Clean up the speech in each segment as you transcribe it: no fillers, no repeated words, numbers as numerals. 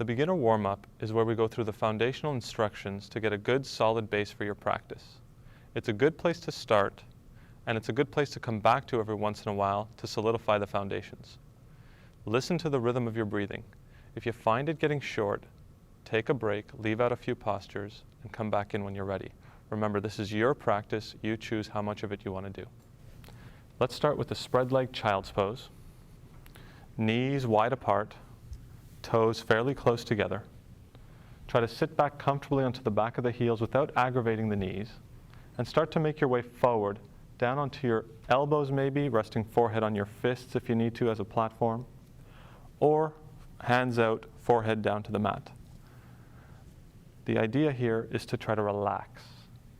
The beginner warm-up is where we go through the foundational instructions to get a good solid base for your practice. It's a good place to start, and it's a good place to come back to every once in a while to solidify the foundations. Listen to the rhythm of your breathing. If you find it getting short, take a break, leave out a few postures, and come back in when you're ready. Remember, this is your practice. You choose how much of it you want to do. Let's start with the spread leg child's pose. Knees wide apart, toes fairly close together. Try to sit back comfortably onto the back of the heels without aggravating the knees, and start to make your way forward, down onto your elbows maybe, resting forehead on your fists if you need to as a platform, or hands out, forehead down to the mat. The idea here is to try to relax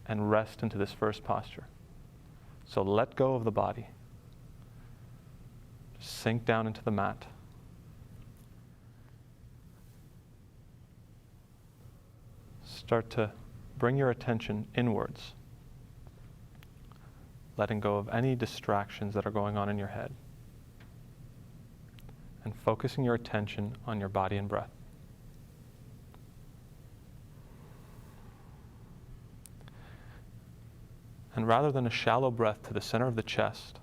and rest into this first posture. So let go of the body. Sink down into the mat. Start to bring your attention inwards, letting go of any distractions that are going on in your head, and focusing your attention on your body and breath. And rather than a shallow breath to the center of the chest,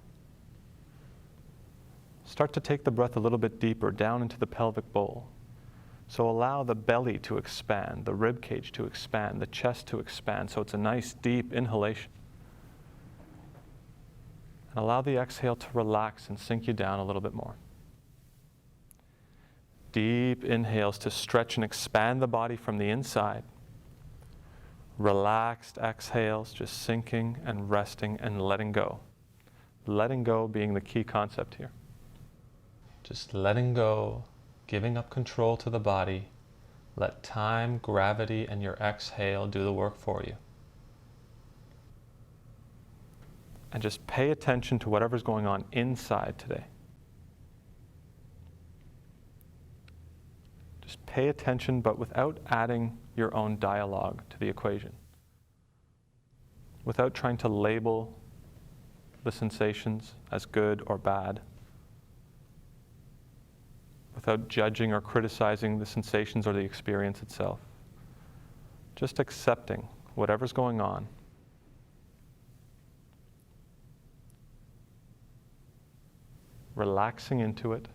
start to take the breath a little bit deeper down into the pelvic bowl. So allow the belly to expand, the rib cage to expand, the chest to expand, so it's a nice deep inhalation. And allow the exhale to relax and sink you down a little bit more. Deep inhales to stretch and expand the body from the inside. Relaxed exhales, just sinking and resting and letting go. Letting go being the key concept here. Just letting go, giving up control to the body. Let time, gravity, and your exhale do the work for you. And just pay attention to whatever's going on inside today. Just pay attention, but without adding your own dialogue to the equation. Without trying to label the sensations as good or bad. Without judging or criticizing the sensations or the experience itself. Just accepting whatever's going on. Relaxing into it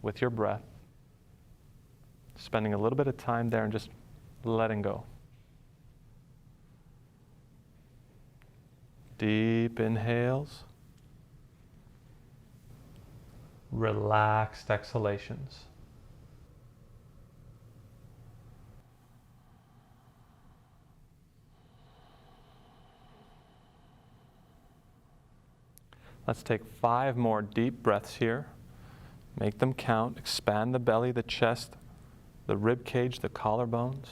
with your breath. Spending a little bit of time there and just letting go. Deep inhales. Relaxed exhalations. Let's take 5 more deep breaths here. Make them count. Expand the belly, the chest, the rib cage, the collarbones.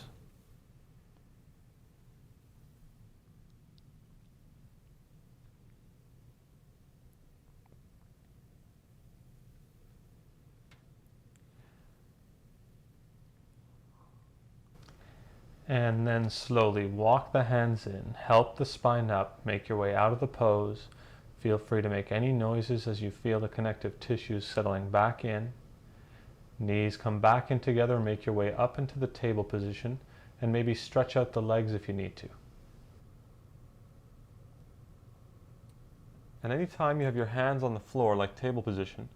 And then slowly walk the hands in, help the spine up, make your way out of the pose. Feel free to make any noises as you feel the connective tissues settling back in. Knees come back in together, make your way up into the table position, and maybe stretch out the legs if you need to. And anytime you have your hands on the floor like table position,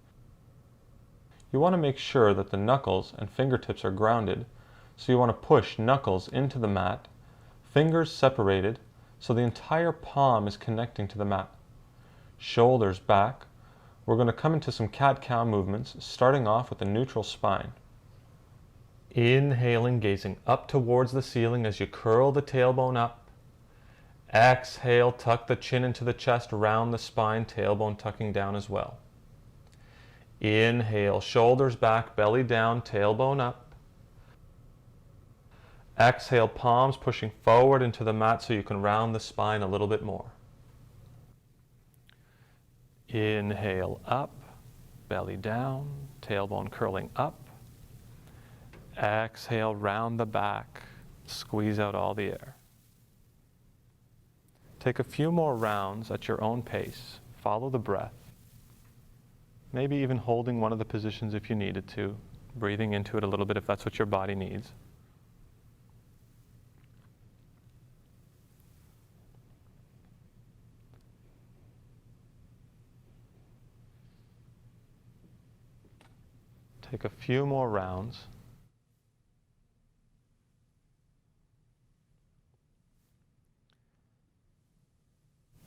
you want to make sure that the knuckles and fingertips are grounded. So you want to push knuckles into the mat, fingers separated, so the entire palm is connecting to the mat. Shoulders back. We're going to come into some cat-cow movements, starting off with a neutral spine. Inhaling, gazing up towards the ceiling as you curl the tailbone up. Exhale, tuck the chin into the chest, round the spine, tailbone tucking down as well. Inhale, shoulders back, belly down, tailbone up. Exhale, palms pushing forward into the mat so you can round the spine a little bit more. Inhale up, belly down, tailbone curling up. Exhale, round the back, squeeze out all the air. Take a few more rounds at your own pace. Follow the breath. Maybe even holding one of the positions if you needed to. breathing into it a little bit if that's what your body needs. Take a few more rounds.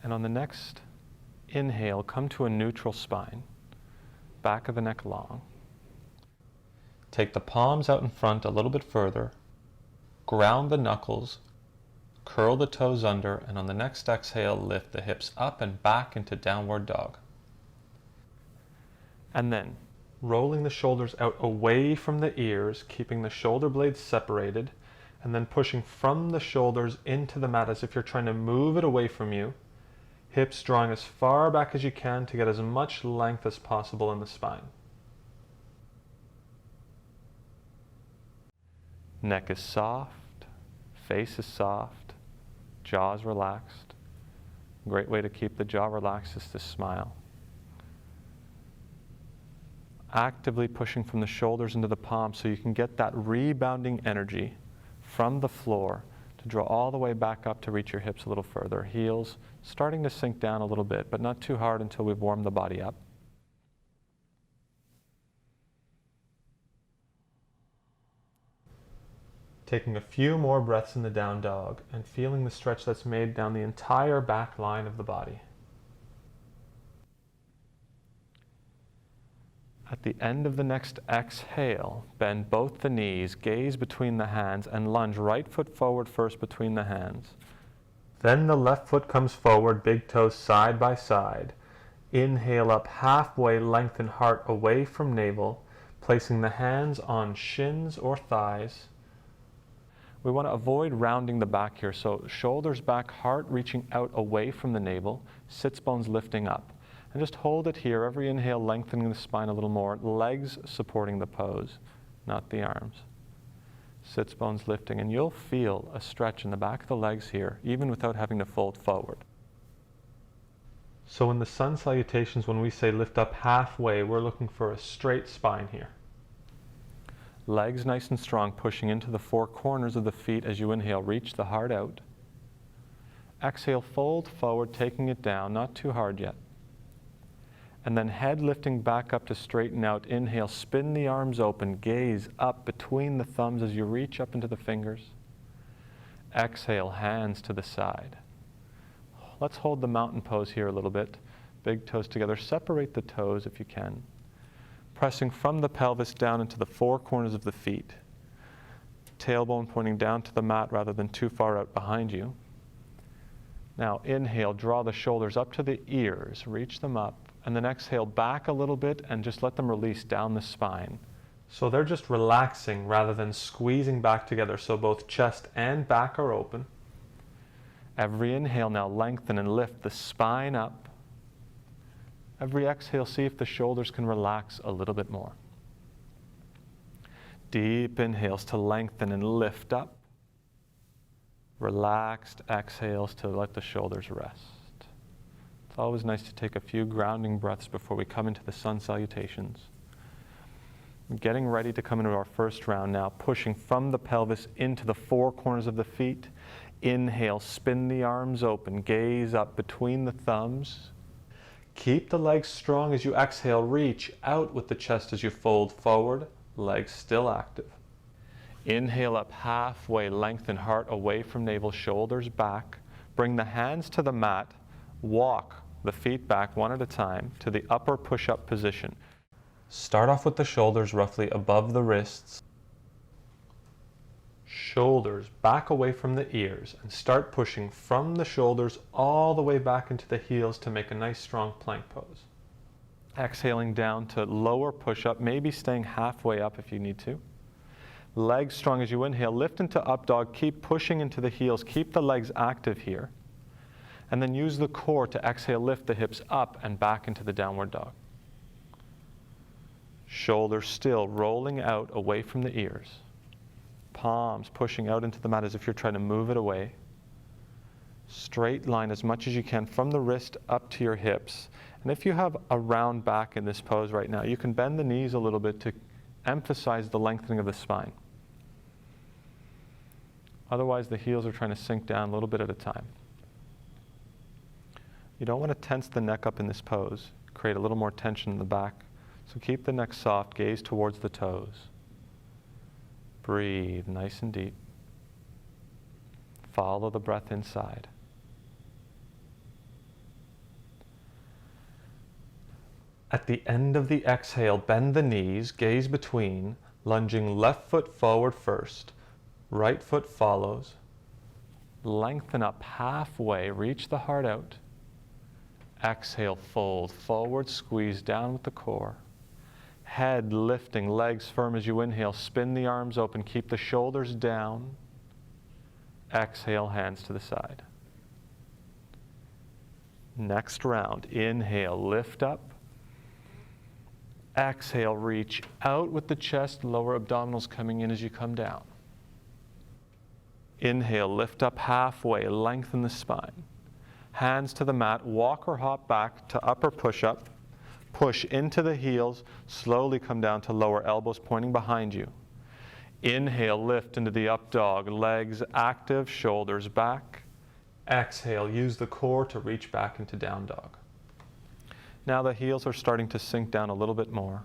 And on the next inhale, come to a neutral spine, back of the neck long. Take the palms out in front a little bit further, ground the knuckles, curl the toes under, and on the next exhale, lift the hips up and back into downward dog. And then, rolling the shoulders out away from the ears, keeping the shoulder blades separated, and then pushing from the shoulders into the mat as if you're trying to move it away from you. Hips drawing as far back as you can to get as much length as possible in the spine. Neck is soft, face is soft, jaw is relaxed. A great way to keep the jaw relaxed is to smile. Actively pushing from the shoulders into the palms so you can get that rebounding energy from the floor to draw all the way back up to reach your hips a little further. Heels starting to sink down a little bit, but not too hard until we've warmed the body up. Taking a few more breaths in the down dog and feeling the stretch that's made down the entire back line of the body. At the end of the next exhale, bend both the knees, gaze between the hands, and lunge right foot forward first between the hands. Then the left foot comes forward, big toes side by side. Inhale up halfway, lengthen heart away from navel, placing the hands on shins or thighs. We want to avoid rounding the back here, so shoulders back, heart reaching out away from the navel, sits bones lifting up. And just hold it here, every inhale lengthening the spine a little more, legs supporting the pose, not the arms. Sits bones lifting, and you'll feel a stretch in the back of the legs here, even without having to fold forward. So in the sun salutations, when we say lift up halfway, we're looking for a straight spine here. Legs nice and strong, pushing into the four corners of the feet as you inhale, reach the heart out. Exhale, fold forward, taking it down, not too hard yet. And then head lifting back up to straighten out. Inhale, spin the arms open, gaze up between the thumbs as you reach up into the fingers. Exhale, hands to the side. Let's hold the mountain pose here a little bit. Big toes together, separate the toes if you can. Pressing from the pelvis down into the four corners of the feet. Tailbone pointing down to the mat rather than too far out behind you. Now inhale, draw the shoulders up to the ears, reach them up. And then exhale back a little bit and just let them release down the spine. So they're just relaxing rather than squeezing back together, so both chest and back are open. Every inhale now lengthen and lift the spine up. Every exhale, see if the shoulders can relax a little bit more. Deep inhales to lengthen and lift up. Relaxed exhales to let the shoulders rest. It's always nice to take a few grounding breaths before we come into the sun salutations. Getting ready to come into our first round now, pushing from the pelvis into the four corners of the feet. Inhale, spin the arms open, gaze up between the thumbs. Keep the legs strong as you exhale, reach out with the chest as you fold forward, legs still active. Inhale up halfway, lengthen heart away from navel, shoulders back. Bring the hands to the mat. Walk the feet back one at a time to the upper push-up position. Start off with the shoulders roughly above the wrists. Shoulders back away from the ears and start pushing from the shoulders all the way back into the heels to make a nice strong plank pose. Exhaling down to lower push-up, maybe staying halfway up if you need to. Legs strong as you inhale, lift into up dog, keep pushing into the heels, keep the legs active here. And then use the core to exhale, lift the hips up and back into the downward dog. Shoulders still rolling out away from the ears. Palms pushing out into the mat as if you're trying to move it away. Straight line as much as you can from the wrist up to your hips. And if you have a round back in this pose right now, you can bend the knees a little bit to emphasize the lengthening of the spine. Otherwise, the heels are trying to sink down a little bit at a time. You don't want to tense the neck up in this pose, create a little more tension in the back. So keep the neck soft, gaze towards the toes. Breathe nice and deep. Follow the breath inside. At the end of the exhale, bend the knees, gaze between, lunging left foot forward first. Right foot follows. Lengthen up halfway, reach the heart out. Exhale, fold forward, squeeze down with the core. Head lifting, legs firm as you inhale. Spin the arms open, keep the shoulders down. Exhale, hands to the side. Next round, inhale, lift up. Exhale, reach out with the chest, lower abdominals coming in as you come down. Inhale, lift up halfway, lengthen the spine. Hands to the mat, walk or hop back to upper push-up. Push into the heels, slowly come down to lower elbows pointing behind you. Inhale, lift into the up dog, legs active, shoulders back. Exhale, use the core to reach back into down dog. Now the heels are starting to sink down a little bit more.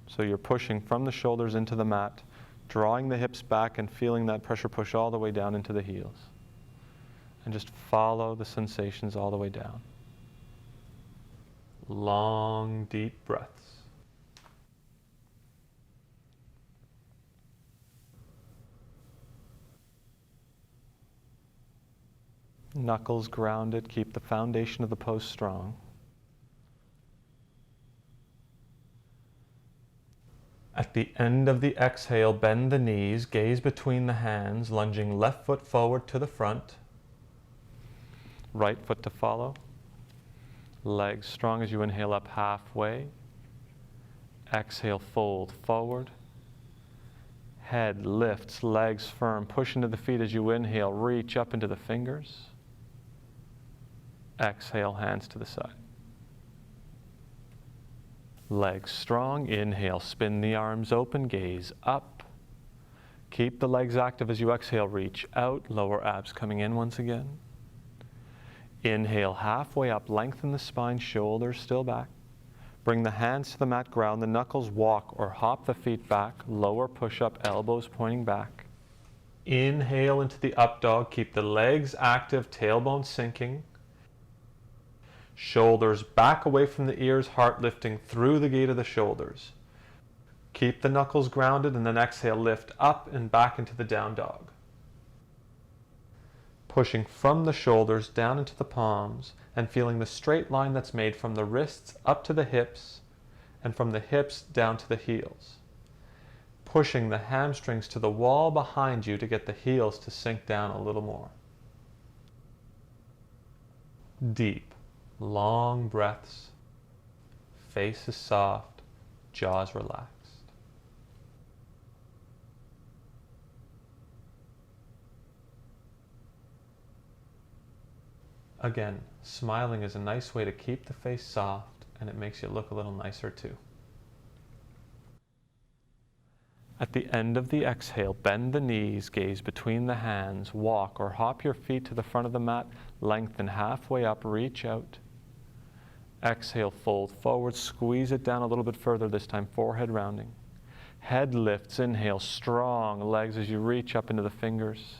So you're pushing from the shoulders into the mat, drawing the hips back and feeling that pressure push all the way down into the heels. And just follow the sensations all the way down. Long, deep breaths. Knuckles grounded, keep the foundation of the pose strong. At the end of the exhale, bend the knees, gaze between the hands, lunging left foot forward to the front. Right foot to follow. Legs strong as you inhale up halfway. Exhale, fold forward. Head lifts, legs firm. Push into the feet as you inhale. Reach up into the fingers. Exhale, hands to the side. Legs strong. Inhale, spin the arms open, gaze up. Keep the legs active as you exhale. Reach out, lower abs coming in once again. Inhale, halfway up, lengthen the spine, shoulders still back. Bring the hands to the mat, ground the knuckles, walk or hop the feet back, lower push-up, elbows pointing back. Inhale into the up dog, keep the legs active, tailbone sinking. Shoulders back away from the ears, heart lifting through the gate of the shoulders. Keep the knuckles grounded and then exhale, lift up and back into the down dog. Pushing from the shoulders down into the palms and feeling the straight line that's made from the wrists up to the hips and from the hips down to the heels. Pushing the hamstrings to the wall behind you to get the heels to sink down a little more. Deep, long breaths. Face is soft, jaws relaxed. Again, smiling is a nice way to keep the face soft, and it makes you look a little nicer too. At the end of the exhale, bend the knees, gaze between the hands, walk or hop your feet to the front of the mat, lengthen halfway up, reach out. Exhale, fold forward, squeeze it down a little bit further, this time forehead rounding. Head lifts, inhale, strong legs as you reach up into the fingers.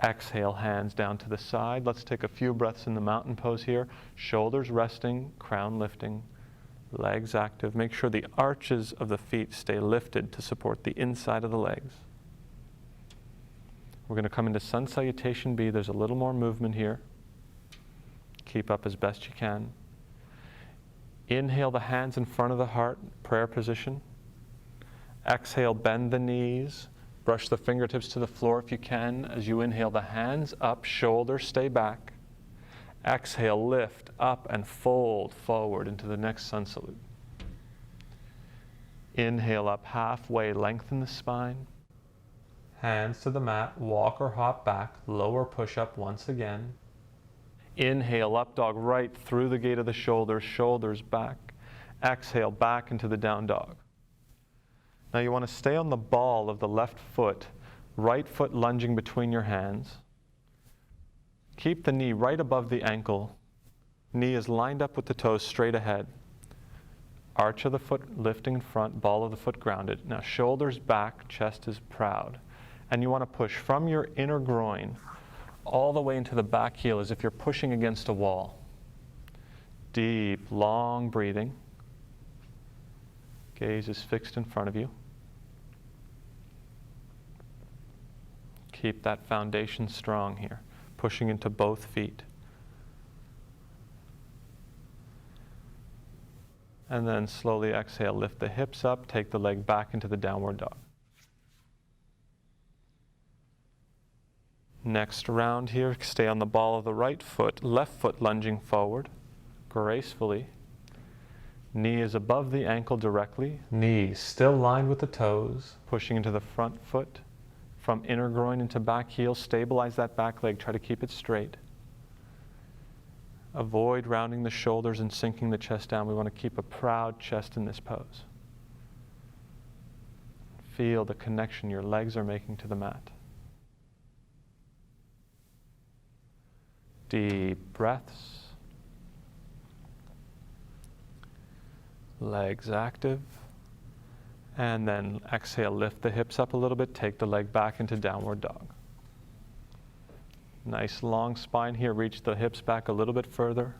Exhale, hands down to the side. Let's take a few breaths in the mountain pose here. Shoulders resting, crown lifting, legs active. Make sure the arches of the feet stay lifted to support the inside of the legs. We're going to come into Sun Salutation B. There's a little more movement here. Keep up as best you can. Inhale the hands in front of the heart, prayer position. Exhale, bend the knees. Brush the fingertips to the floor if you can. As you inhale, the hands up, shoulders stay back. Exhale, lift up and fold forward into the next sun salute. Inhale up halfway, lengthen the spine. Hands to the mat, walk or hop back, lower push-up once again. Inhale, up dog, right through the gate of the shoulders, shoulders back. Exhale, back into the down dog. Now you want to stay on the ball of the left foot, right foot lunging between your hands. Keep the knee right above the ankle. Knee is lined up with the toes straight ahead. Arch of the foot lifting in front, ball of the foot grounded. Now shoulders back, chest is proud. And you want to push from your inner groin all the way into the back heel as if you're pushing against a wall. Deep, long breathing. Gaze is fixed in front of you. Keep that foundation strong here, pushing into both feet. And then slowly exhale, lift the hips up, take the leg back into the downward dog. Next round here, stay on the ball of the right foot, left foot lunging forward, gracefully. Knee is above the ankle directly. Knee still lined with the toes, pushing into the front foot, from inner groin into back heel. Stabilize that back leg, try to keep it straight. Avoid rounding the shoulders and sinking the chest down. We want to keep a proud chest in this pose. Feel the connection your legs are making to the mat. Deep breaths. Legs active. And then exhale, lift the hips up a little bit, take the leg back into downward dog. Nice long spine here, reach the hips back a little bit further.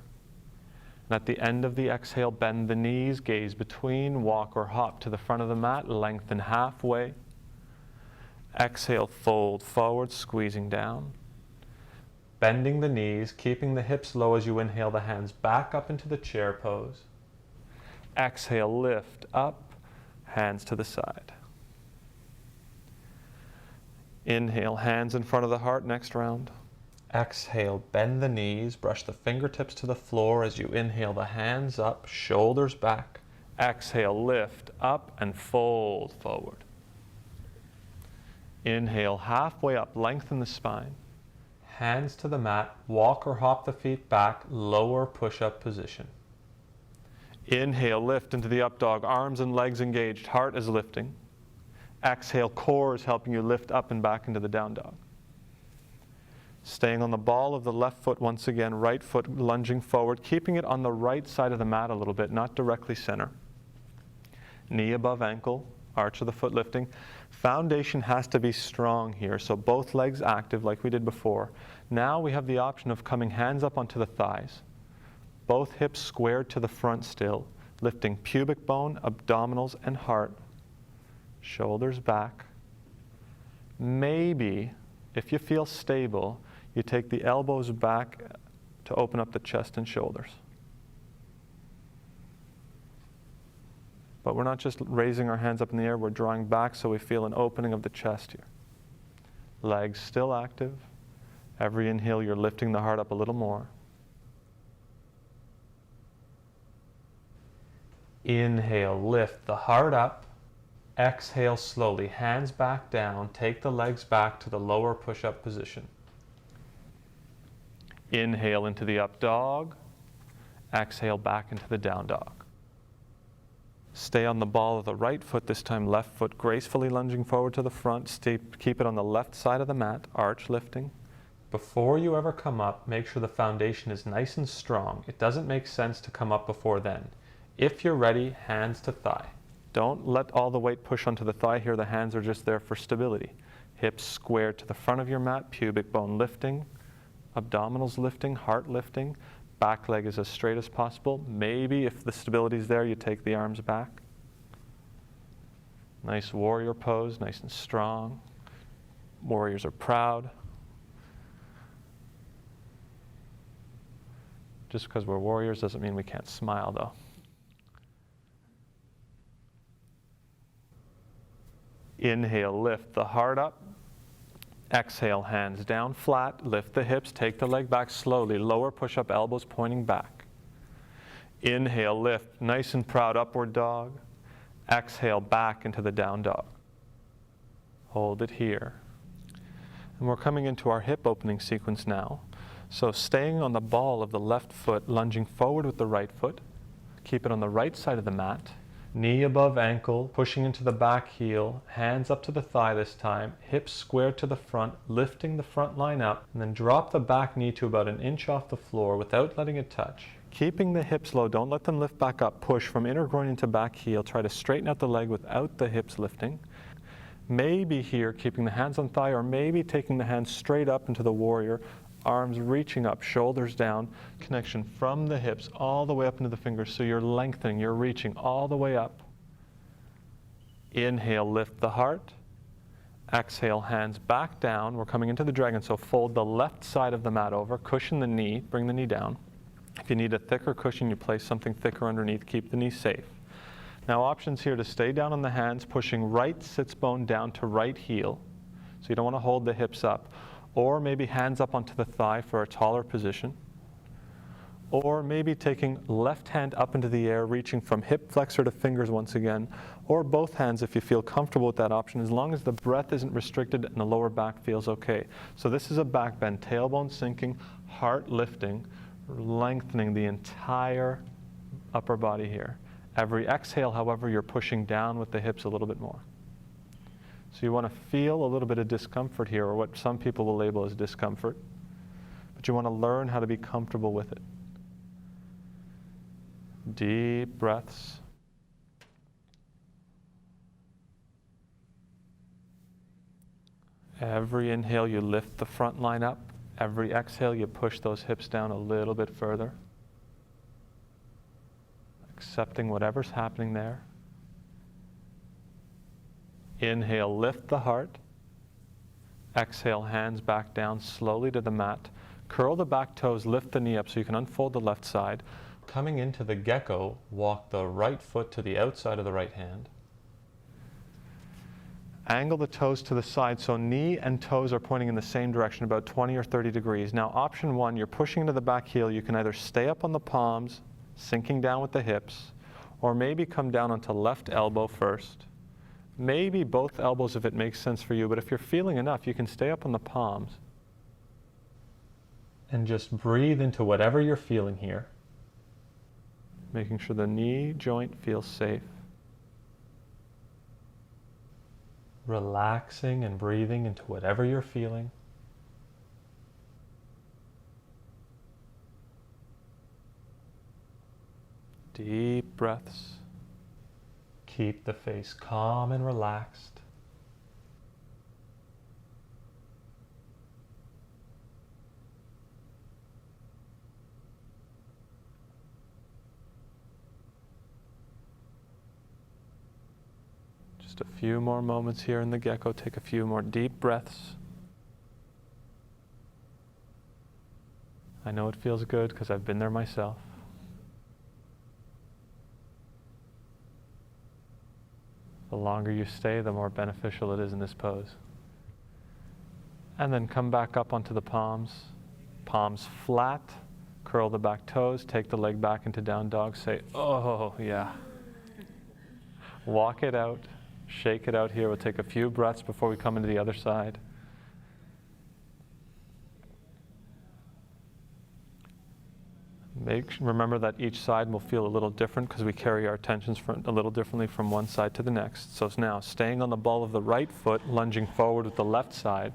And at the end of the exhale, bend the knees, gaze between, walk or hop to the front of the mat, lengthen halfway. Exhale, fold forward, squeezing down. Bending the knees, keeping the hips low as you inhale, the hands back up into the chair pose. Exhale, lift up, hands to the side. Inhale, hands in front of the heart, next round. Exhale, bend the knees, brush the fingertips to the floor as you inhale, the hands up, shoulders back. Exhale, lift up and fold forward. Inhale, halfway up, lengthen the spine. Hands to the mat, walk or hop the feet back, lower push-up position. Inhale, lift into the up dog, arms and legs engaged, heart is lifting. Exhale, core is helping you lift up and back into the down dog. Staying on the ball of the left foot once again, right foot lunging forward, keeping it on the right side of the mat a little bit, not directly center. Knee above ankle, arch of the foot lifting. Foundation has to be strong here, so both legs active like we did before. Now we have the option of coming hands up onto the thighs. Both hips squared to the front still, lifting pubic bone, abdominals, and heart. Shoulders back. Maybe, if you feel stable, you take the elbows back to open up the chest and shoulders. But we're not just raising our hands up in the air, we're drawing back so we feel an opening of the chest here. Legs still active. Every inhale, you're lifting the heart up a little more. Inhale, lift the heart up. Exhale slowly, hands back down. Take the legs back to the lower push-up position. Inhale into the up dog. Exhale back into the down dog. Stay on the ball of the right foot, this time left foot gracefully lunging forward to the front. Keep it on the left side of the mat, arch lifting. Before you ever come up, make sure the foundation is nice and strong. It doesn't make sense to come up before then. If you're ready, hands to thigh. Don't let all the weight push onto the thigh here. The hands are just there for stability. Hips squared to the front of your mat, pubic bone lifting, abdominals lifting, heart lifting. Back leg is as straight as possible. Maybe if the stability is there, you take the arms back. Nice warrior pose, nice and strong. Warriors are proud. Just because we're warriors doesn't mean we can't smile, though. Inhale, lift the heart up. Exhale, hands down flat, lift the hips, take the leg back slowly, lower push-up, elbows pointing back. Inhale, lift, nice and proud, upward dog. Exhale, back into the down dog. Hold it here. And we're coming into our hip opening sequence now. So staying on the ball of the left foot, lunging forward with the right foot. Keep it on the right side of the mat. Knee above ankle, pushing into the back heel, hands up to the thigh this time, hips squared to the front, lifting the front line up, and then drop the back knee to about 1 inch off the floor without letting it touch. Keeping the hips low, don't let them lift back up. Push from inner groin into back heel. Try to straighten out the leg without the hips lifting. Maybe here, keeping the hands on thigh, or maybe taking the hands straight up into the warrior, arms reaching up, shoulders down, connection from the hips all the way up into the fingers. So you're lengthening, you're reaching all the way up. Inhale, lift the heart. Exhale, hands back down. We're coming into the dragon, so fold the left side of the mat over, cushion the knee, bring the knee down. If you need a thicker cushion, you place something thicker underneath, keep the knee safe. Now options here to stay down on the hands, pushing right sits bone down to right heel. So you don't want to hold the hips up. Or maybe hands up onto the thigh for a taller position. Or maybe taking left hand up into the air, reaching from hip flexor to fingers once again. Or both hands if you feel comfortable with that option, as long as the breath isn't restricted and the lower back feels okay. So this is a back bend, tailbone sinking, heart lifting, lengthening the entire upper body here. Every exhale, however, you're pushing down with the hips a little bit more. So you want to feel a little bit of discomfort here, or what some people will label as discomfort, but you want to learn how to be comfortable with it. Deep breaths. Every inhale, you lift the front line up. Every exhale, you push those hips down a little bit further. Accepting whatever's happening there. Inhale, lift the heart. Exhale, hands back down slowly to the mat. Curl the back toes, lift the knee up so you can unfold the left side. Coming into the gecko, walk the right foot to the outside of the right hand. Angle the toes to the side so knee and toes are pointing in the same direction, about 20 or 30 degrees. Now option one, you're pushing into the back heel. You can either stay up on the palms, sinking down with the hips, or maybe come down onto left elbow first. Maybe both elbows if it makes sense for you, but if you're feeling enough, you can stay up on the palms. And just breathe into whatever you're feeling here, making sure the knee joint feels safe. Relaxing and breathing into whatever you're feeling. Deep breaths. Keep the face calm and relaxed. Just a few more moments here in the gecko. Take a few more deep breaths. I know it feels good because I've been there myself. The longer you stay, the more beneficial it is in this pose. And then come back up onto the palms. Palms flat. Curl the back toes. Take the leg back into down dog. Say, oh, yeah. Walk it out. Shake it out here. We'll take a few breaths before we come into the other side. Remember that each side will feel a little different because we carry our tensions a little differently from one side to the next. So now, staying on the ball of the right foot, lunging forward with the left side.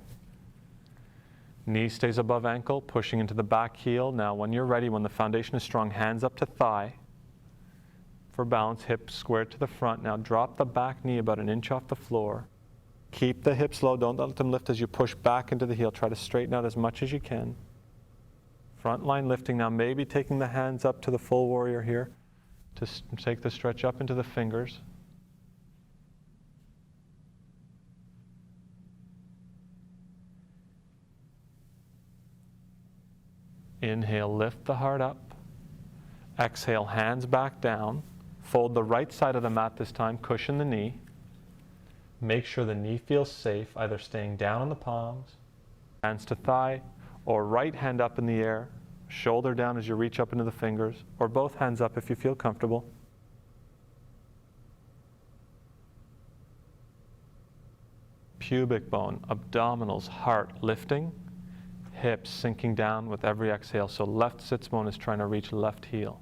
Knee stays above ankle, pushing into the back heel. Now, when you're ready, when the foundation is strong, hands up to thigh. For balance, hips squared to the front. Now, drop the back knee about 1 inch off the floor. Keep the hips low. Don't let them lift as you push back into the heel. Try to straighten out as much as you can. Front line lifting now, maybe taking the hands up to the full warrior here to take the stretch up into the fingers. Inhale, lift the heart up. Exhale, hands back down. Fold the right side of the mat this time, cushion the knee. Make sure the knee feels safe, either staying down on the palms, hands to thigh, or right hand up in the air, shoulder down as you reach up into the fingers, or both hands up if you feel comfortable. Pubic bone, abdominals, heart lifting, hips sinking down with every exhale. So left sits bone is trying to reach left heel.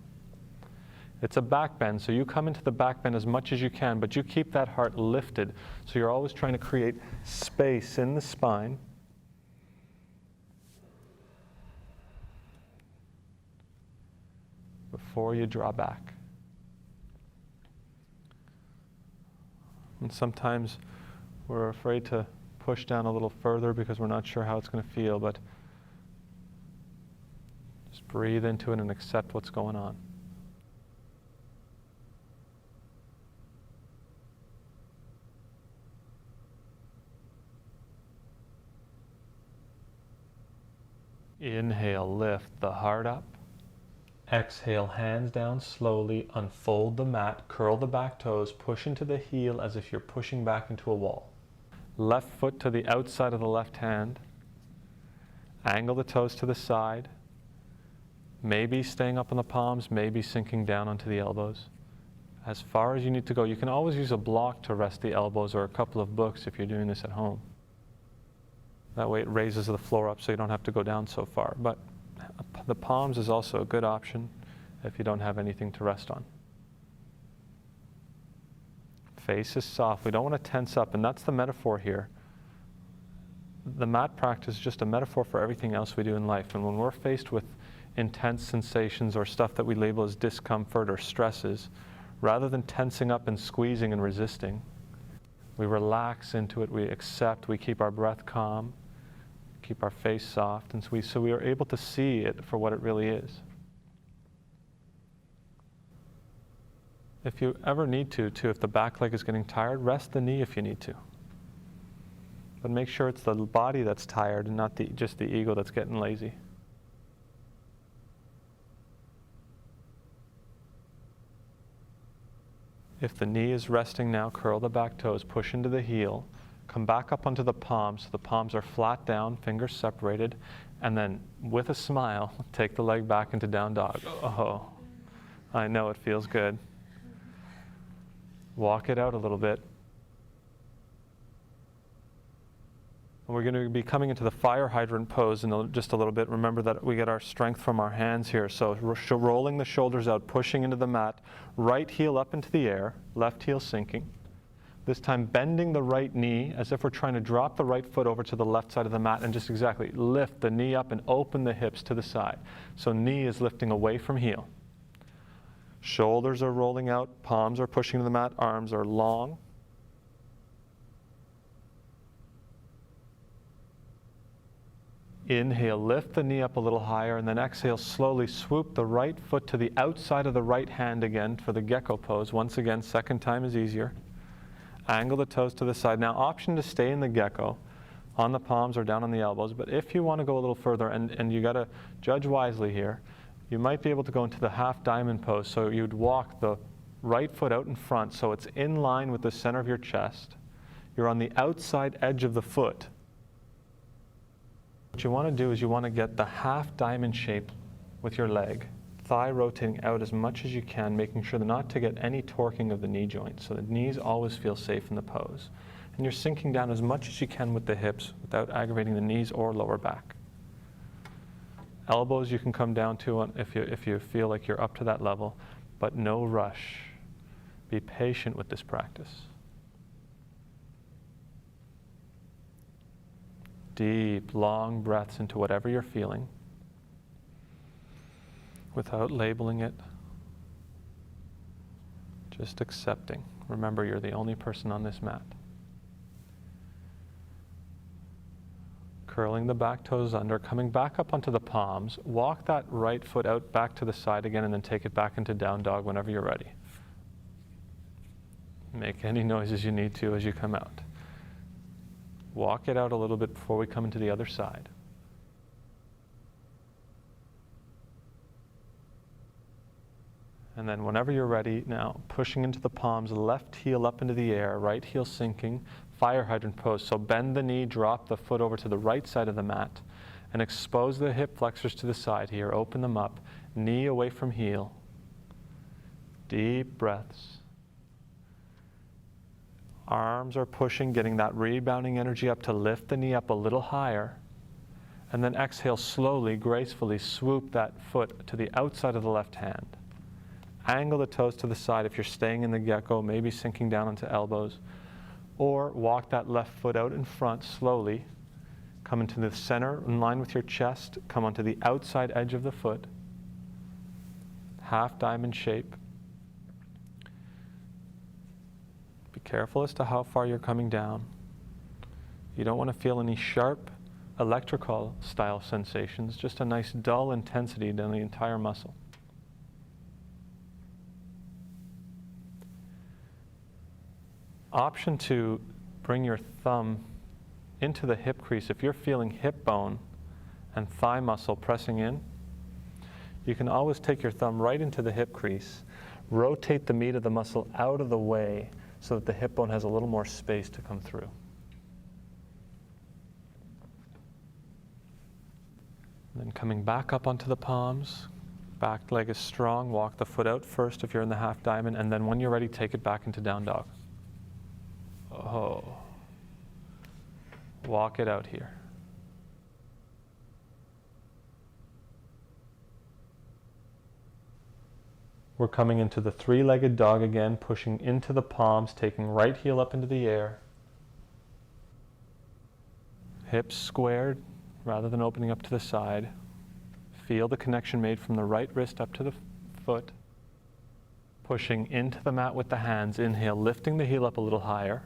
It's a back bend, so you come into the back bend as much as you can, but you keep that heart lifted. So you're always trying to create space in the spine. Before you draw back. And sometimes we're afraid to push down a little further because we're not sure how it's going to feel, but just breathe into it and accept what's going on. Inhale, lift the heart up. Exhale, hands down slowly, unfold the mat, curl the back toes, push into the heel as if you're pushing back into a wall. Left foot to the outside of the left hand. Angle the toes to the side. Maybe staying up on the palms, maybe sinking down onto the elbows. As far as you need to go. You can always use a block to rest the elbows or a couple of books if you're doing this at home. That way it raises the floor up so you don't have to go down so far. But the palms is also a good option if you don't have anything to rest on. Face is soft. We don't want to tense up, and that's the metaphor here. The mat practice is just a metaphor for everything else we do in life. And when we're faced with intense sensations or stuff that we label as discomfort or stresses, rather than tensing up and squeezing and resisting, we relax into it, we accept, we keep our breath calm, keep our face soft, and so we are able to see it for what it really is. If you ever need to, if the back leg is getting tired, rest the knee if you need to. But make sure it's the body that's tired and not just the ego that's getting lazy. If the knee is resting now, curl the back toes, push into the heel, come back up onto the palms. The palms are flat down, fingers separated, and then with a smile, take the leg back into down dog. Oh, I know it feels good. Walk it out a little bit. And we're going to be coming into the fire hydrant pose in just a little bit. Remember that we get our strength from our hands here. So rolling the shoulders out, pushing into the mat, right heel up into the air, left heel sinking. This time bending the right knee as if we're trying to drop the right foot over to the left side of the mat and just exactly lift the knee up and open the hips to the side. So knee is lifting away from heel. Shoulders are rolling out, palms are pushing to the mat, arms are long. Inhale, lift the knee up a little higher, and then exhale, slowly swoop the right foot to the outside of the right hand again for the gecko pose. Once again, second time is easier. Angle the toes to the side. Now, option to stay in the gecko on the palms or down on the elbows, but if you want to go a little further, and you got to judge wisely here, you might be able to go into the half diamond pose. So you'd walk the right foot out in front so it's in line with the center of your chest. You're on the outside edge of the foot. What you want to do is you want to get the half diamond shape with your leg, thigh rotating out as much as you can, making sure not to get any torquing of the knee joint. So the knees always feel safe in the pose. And you're sinking down as much as you can with the hips without aggravating the knees or lower back. Elbows you can come down to if you feel like you're up to that level, but no rush. Be patient with this practice. Deep, long breaths into whatever you're feeling without labeling it. Just accepting. Remember, you're the only person on this mat. Curling the back toes under, coming back up onto the palms. Walk that right foot out back to the side again and then take it back into down dog whenever you're ready. Make any noises you need to as you come out. Walk it out a little bit before we come into the other side. And then whenever you're ready, now pushing into the palms, left heel up into the air, right heel sinking, fire hydrant pose. So bend the knee, drop the foot over to the right side of the mat, and expose the hip flexors to the side here. Open them up, knee away from heel. Deep breaths. Arms are pushing, getting that rebounding energy up to lift the knee up a little higher. And then exhale slowly, gracefully swoop that foot to the outside of the left hand. Angle the toes to the side if you're staying in the gecko, maybe sinking down onto elbows. Or walk that left foot out in front slowly. Come into the center in line with your chest. Come onto the outside edge of the foot. Half diamond shape. Be careful as to how far you're coming down. You don't want to feel any sharp electrical style sensations, just a nice dull intensity down the entire muscle. Option 2, bring your thumb into the hip crease. If you're feeling hip bone and thigh muscle pressing in, you can always take your thumb right into the hip crease, rotate the meat of the muscle out of the way so that the hip bone has a little more space to come through. And then coming back up onto the palms, back leg is strong, walk the foot out first if you're in the half diamond, and then when you're ready, take it back into down dog. Oh. Walk it out here. We're coming into the three-legged dog again, pushing into the palms, taking right heel up into the air. Hips squared rather than opening up to the side. Feel the connection made from the right wrist up to the foot. Pushing into the mat with the hands. Inhale, lifting the heel up a little higher.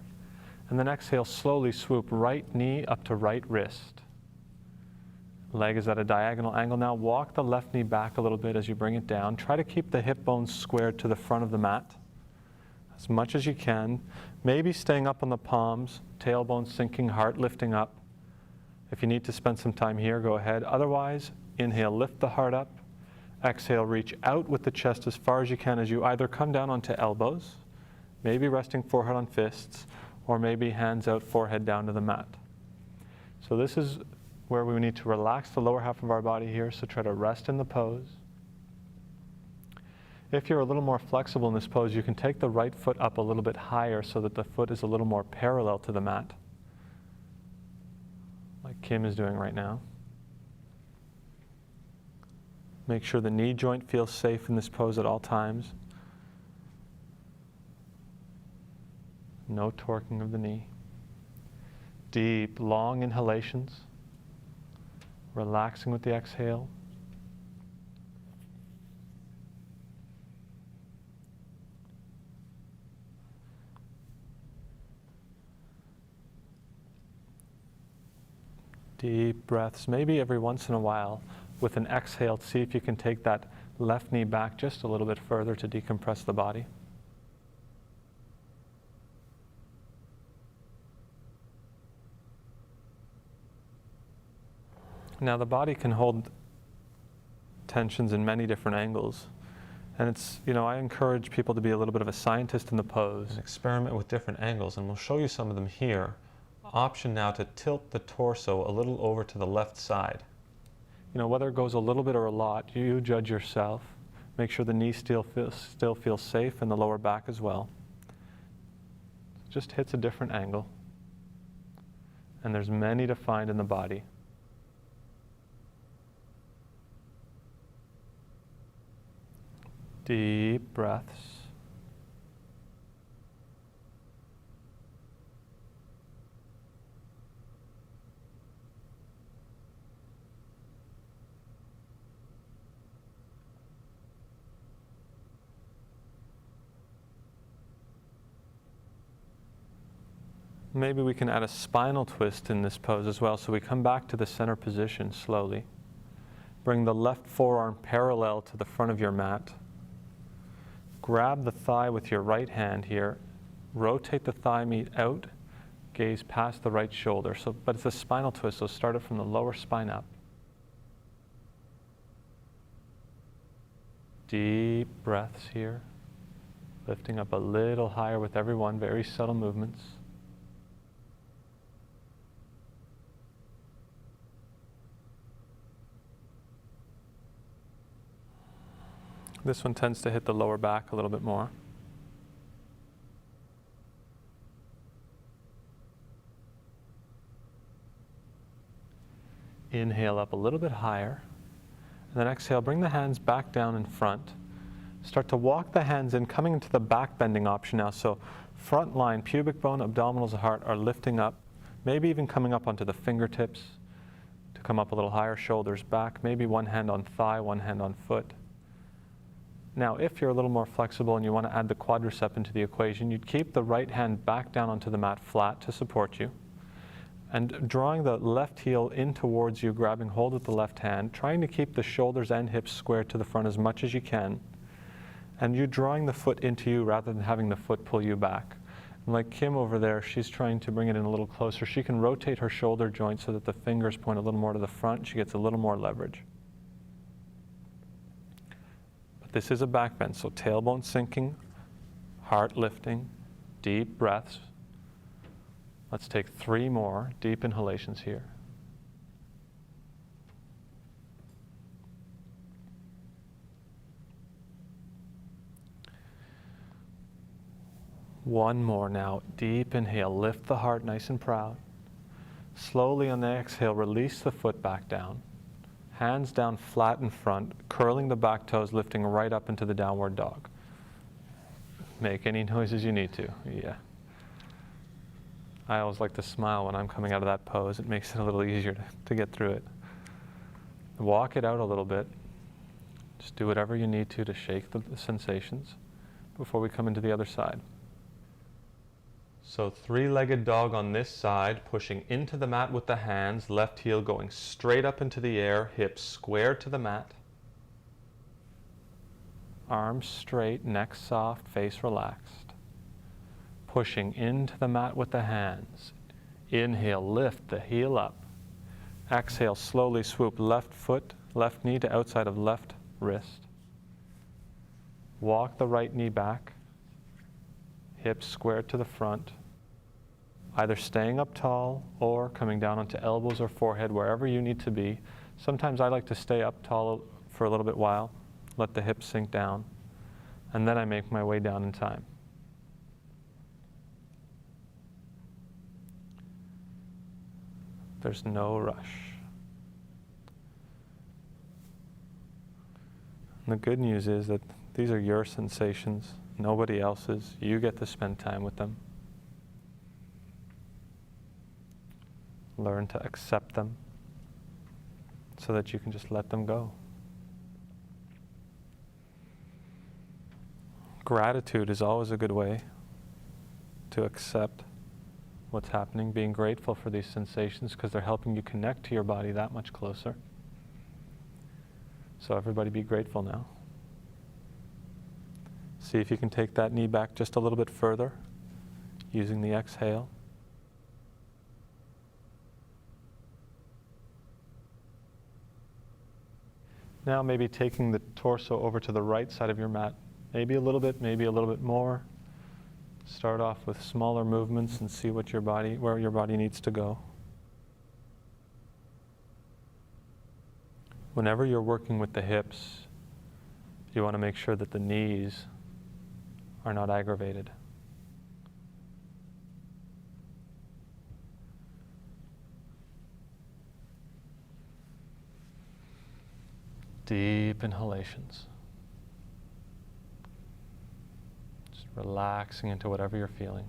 And then exhale, slowly swoop right knee up to right wrist. Leg is at a diagonal angle now. Walk the left knee back a little bit as you bring it down. Try to keep the hip bones squared to the front of the mat as much as you can. Maybe staying up on the palms, tailbone sinking, heart lifting up. If you need to spend some time here, go ahead. Otherwise, inhale, lift the heart up. Exhale, reach out with the chest as far as you can as you either come down onto elbows, maybe resting forehead on fists, or maybe hands out, forehead down to the mat. So this is where we need to relax the lower half of our body here, so try to rest in the pose. If you're a little more flexible in this pose, you can take the right foot up a little bit higher so that the foot is a little more parallel to the mat, like Kim is doing right now. Make sure the knee joint feels safe in this pose at all times. No torquing of the knee. Deep, long inhalations. Relaxing with the exhale. Deep breaths, maybe every once in a while, with an exhale, see if you can take that left knee back just a little bit further to decompress the body. Now the body can hold tensions in many different angles. And it's, I encourage people to be a little bit of a scientist in the pose. And experiment with different angles, and we'll show you some of them here. Option now to tilt the torso a little over to the left side. Whether it goes a little bit or a lot, you judge yourself. Make sure the knee still feels safe and the lower back as well. It just hits a different angle. And there's many to find in the body. Deep breaths. Maybe we can add a spinal twist in this pose as well, so we come back to the center position slowly. Bring the left forearm parallel to the front of your mat. Grab the thigh with your right hand here. Rotate the thigh meat out. Gaze past the right shoulder. But it's a spinal twist, so start it from the lower spine up. Deep breaths here. Lifting up a little higher with every one, very subtle movements. This one tends to hit the lower back a little bit more. Inhale up a little bit higher. And then exhale, bring the hands back down in front. Start to walk the hands in, coming into the back bending option now. So front line, pubic bone, abdominals, and heart are lifting up, maybe even coming up onto the fingertips to come up a little higher, shoulders back, maybe one hand on thigh, one hand on foot. Now, if you're a little more flexible and you want to add the quadricep into the equation, you'd keep the right hand back down onto the mat flat to support you, and drawing the left heel in towards you, grabbing hold with the left hand, trying to keep the shoulders and hips squared to the front as much as you can, and you drawing the foot into you rather than having the foot pull you back. And like Kim over there, she's trying to bring it in a little closer. She can rotate her shoulder joint so that the fingers point a little more to the front. She gets a little more leverage. But this is a back bend, so tailbone sinking, heart lifting, deep breaths. Let's take 3 more deep inhalations here. One more now. Deep inhale. Lift the heart nice and proud. Slowly on the exhale, release the foot back down. Hands down flat in front, curling the back toes, lifting right up into the downward dog. Make any noises you need to. Yeah. I always like to smile when I'm coming out of that pose. It makes it a little easier to get through it. Walk it out a little bit. Just do whatever you need to shake the sensations before we come into the other side. So 3-legged dog on this side, pushing into the mat with the hands, left heel going straight up into the air, hips square to the mat. Arms straight, neck soft, face relaxed. Pushing into the mat with the hands. Inhale, lift the heel up. Exhale, slowly swoop left foot, left knee to outside of left wrist. Walk the right knee back. Hips squared to the front, either staying up tall or coming down onto elbows or forehead, wherever you need to be. Sometimes I like to stay up tall for a little bit while, let the hips sink down, and then I make my way down in time. There's no rush. And the good news is that these are your sensations. Nobody else's. You get to spend time with them. Learn to accept them so that you can just let them go. Gratitude is always a good way to accept what's happening, being grateful for these sensations because they're helping you connect to your body that much closer. So everybody be grateful now. See if you can take that knee back just a little bit further using the exhale. Now maybe taking the torso over to the right side of your mat. Maybe a little bit more. Start off with smaller movements and see what where your body needs to go. Whenever you're working with the hips, you want to make sure that the knees are not aggravated. Deep inhalations. Just relaxing into whatever you're feeling.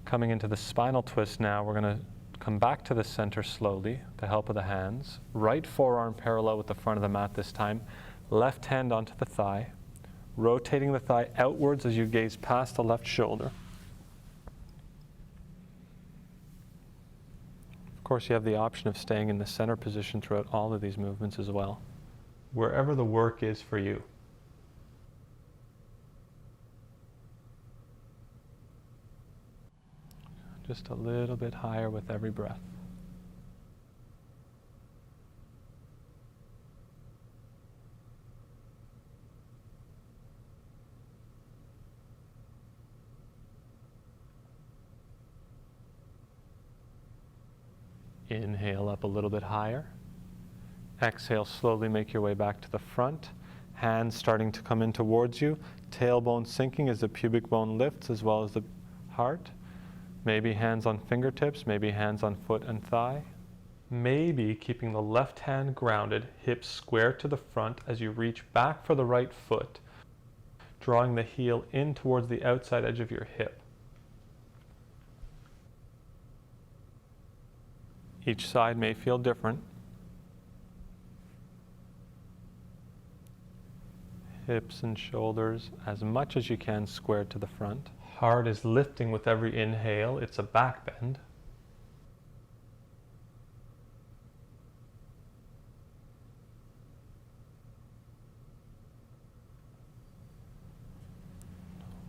Coming into the spinal twist now, we're going to come back to the center slowly with the help of the hands. Right forearm parallel with the front of the mat this time. Left hand onto the thigh, rotating the thigh outwards as you gaze past the left shoulder. Of course, you have the option of staying in the center position throughout all of these movements as well, wherever the work is for you. Just a little bit higher with every breath. Inhale up a little bit higher. Exhale, slowly make your way back to the front. Hands starting to come in towards you. Tailbone sinking as the pubic bone lifts as well as the heart. Maybe hands on fingertips, maybe hands on foot and thigh. Maybe keeping the left hand grounded, hips square to the front as you reach back for the right foot, drawing the heel in towards the outside edge of your hip. Each side may feel different. Hips and shoulders as much as you can squared to the front. Heart is lifting with every inhale. It's a back bend.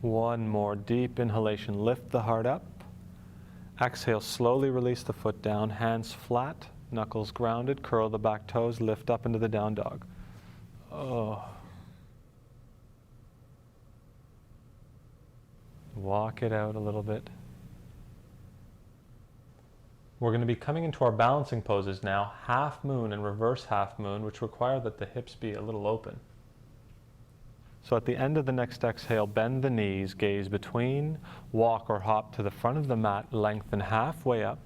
One more deep inhalation. Lift the heart up. Exhale, slowly release the foot down. Hands flat, knuckles grounded. Curl the back toes. Lift up into the down dog. Oh. Walk it out a little bit. We're going to be coming into our balancing poses now, half moon and reverse half moon, which require that the hips be a little open. So at the end of the next exhale, bend the knees, gaze between, walk or hop to the front of the mat, lengthen halfway up.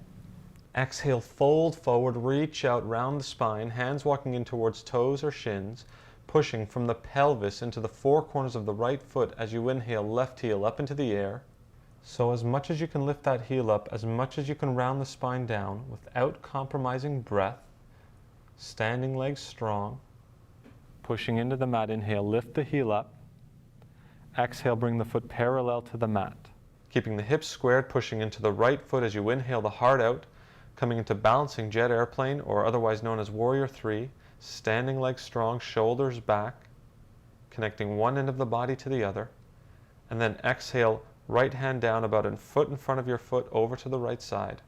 Exhale, fold forward, reach out, round the spine, hands walking in towards toes or shins, pushing from the pelvis into the four corners of the right foot as you inhale, left heel up into the air. So as much as you can lift that heel up, as much as you can round the spine down without compromising breath. Standing legs strong. Pushing into the mat, inhale, lift the heel up. Exhale, bring the foot parallel to the mat. Keeping the hips squared, pushing into the right foot as you inhale the heart out, coming into balancing jet airplane, or otherwise known as warrior 3, standing legs strong, shoulders back, connecting one end of the body to the other, and then exhale, right hand down about a foot in front of your foot over to the right side.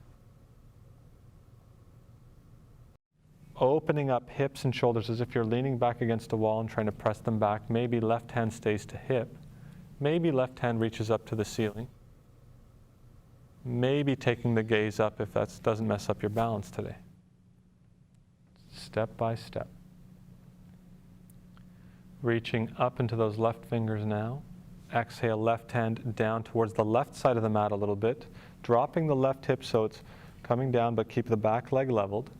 Opening up hips and shoulders as if you're leaning back against a wall and trying to press them back. Maybe left hand stays to hip. Maybe left hand reaches up to the ceiling. Maybe taking the gaze up if that doesn't mess up your balance today. Step by step. Reaching up into those left fingers now. Exhale, left hand down towards the left side of the mat a little bit. Dropping the left hip so it's coming down, but keep the back leg leveled.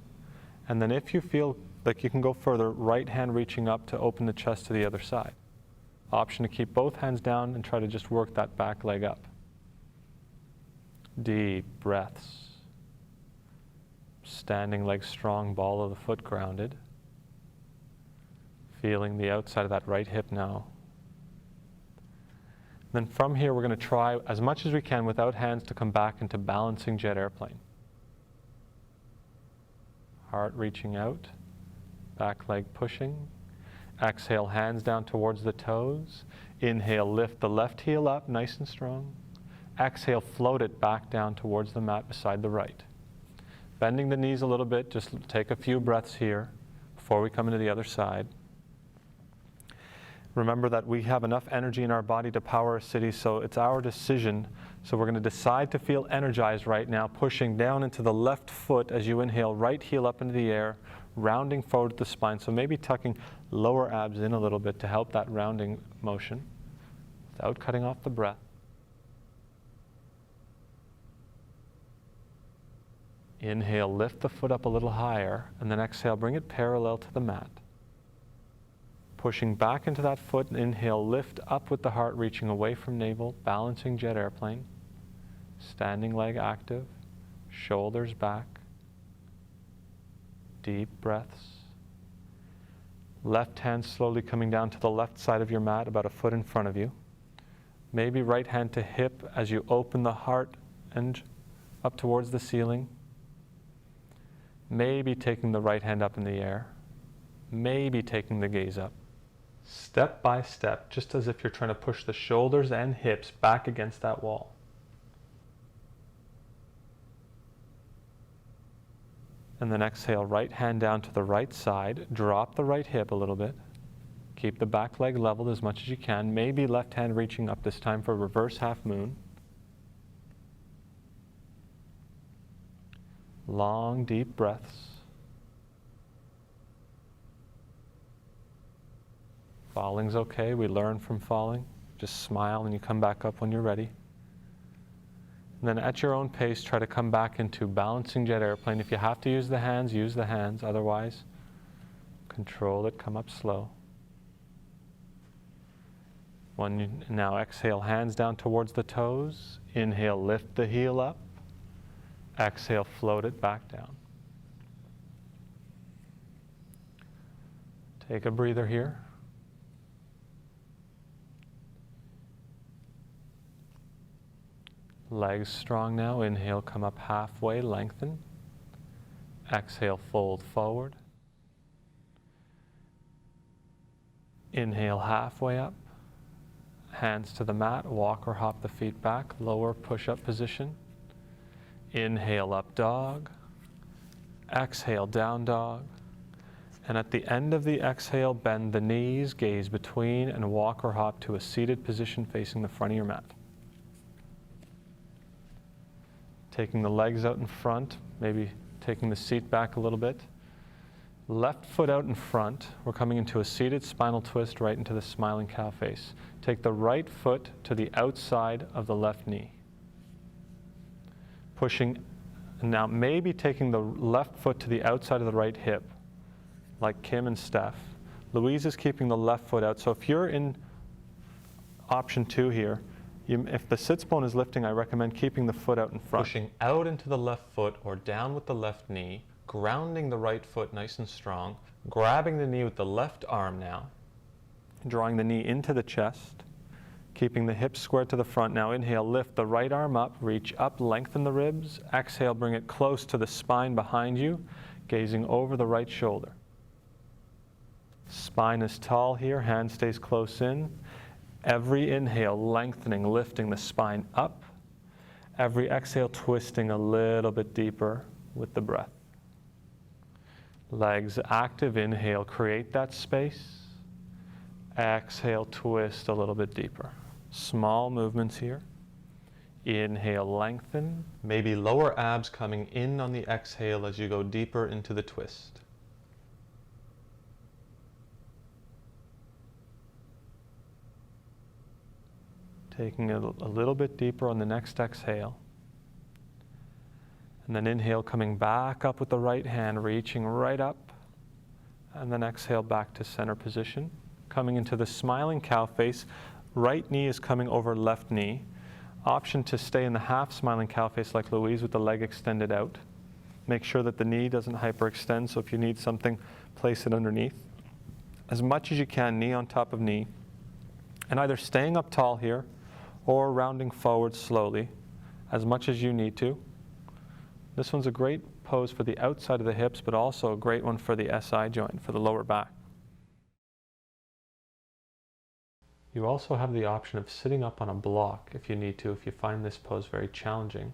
And then if you feel like you can go further, right hand reaching up to open the chest to the other side. Option to keep both hands down and try to just work that back leg up. Deep breaths. Standing legs strong, ball of the foot grounded. Feeling the outside of that right hip now. Then from here we're going to try as much as we can without hands to come back into balancing jet airplane. Heart reaching out, back leg pushing. Exhale, hands down towards the toes. Inhale, lift the left heel up, nice and strong. Exhale, float it back down towards the mat beside the right. Bending the knees a little bit, just take a few breaths here before we come into the other side. Remember that we have enough energy in our body to power a city, so it's our decision. So we're going to decide to feel energized right now, pushing down into the left foot as you inhale, right heel up into the air, rounding forward the spine. So maybe tucking lower abs in a little bit to help that rounding motion without cutting off the breath. Inhale, lift the foot up a little higher, and then exhale, bring it parallel to the mat. Pushing back into that foot, and inhale, lift up with the heart reaching away from navel, balancing jet airplane. Standing leg active, shoulders back. Deep breaths. Left hand slowly coming down to the left side of your mat, about a foot in front of you. Maybe right hand to hip as you open the heart and up towards the ceiling. Maybe taking the right hand up in the air. Maybe taking the gaze up. Step by step, just as if you're trying to push the shoulders and hips back against that wall. And then exhale, right hand down to the right side. Drop the right hip a little bit. Keep the back leg leveled as much as you can. Maybe left hand reaching up this time for reverse half moon. Long, deep breaths. Falling's okay. We learn from falling. Just smile and you come back up when you're ready. And then at your own pace, try to come back into balancing jet airplane. If you have to use the hands, use the hands. Otherwise, control it, come up slow. Now exhale, hands down towards the toes. Inhale, lift the heel up. Exhale, float it back down. Take a breather here. Legs strong now. Inhale, come up halfway, lengthen. Exhale, fold forward. Inhale, halfway up. Hands to the mat, walk or hop the feet back, lower push-up position. Inhale, up dog. Exhale, down dog. And at the end of the exhale, bend the knees, gaze between, and walk or hop to a seated position facing the front of your mat. Taking the legs out in front, maybe taking the seat back a little bit. Left foot out in front. We're coming into a seated spinal twist right into the smiling cow face. Take the right foot to the outside of the left knee. Pushing, now maybe taking the left foot to the outside of the right hip, like Kim and Steph. Louise is keeping the left foot out. So if you're in option 2 here, if the sits bone is lifting, I recommend keeping the foot out in front. Pushing out into the left foot or down with the left knee, grounding the right foot nice and strong, grabbing the knee with the left arm now, drawing the knee into the chest, keeping the hips squared to the front. Now inhale, lift the right arm up, reach up, lengthen the ribs. Exhale, bring it close to the spine behind you, gazing over the right shoulder. Spine is tall here, hand stays close in. Every inhale, lengthening, lifting the spine up. Every exhale, twisting a little bit deeper with the breath. Legs active, inhale, create that space. Exhale, twist a little bit deeper. Small movements here. Inhale, lengthen. Maybe lower abs coming in on the exhale as you go deeper into the twist. Taking it a little bit deeper on the next exhale. And then inhale, coming back up with the right hand, reaching right up. And then exhale back to center position. Coming into the smiling cow face. Right knee is coming over left knee. Option to stay in the half smiling cow face like Louise with the leg extended out. Make sure that the knee doesn't hyperextend, so if you need something, place it underneath. As much as you can, knee on top of knee. And either staying up tall here, or rounding forward slowly, as much as you need to. This one's a great pose for the outside of the hips, but also a great one for the SI joint, for the lower back. You also have the option of sitting up on a block if you need to, if you find this pose very challenging.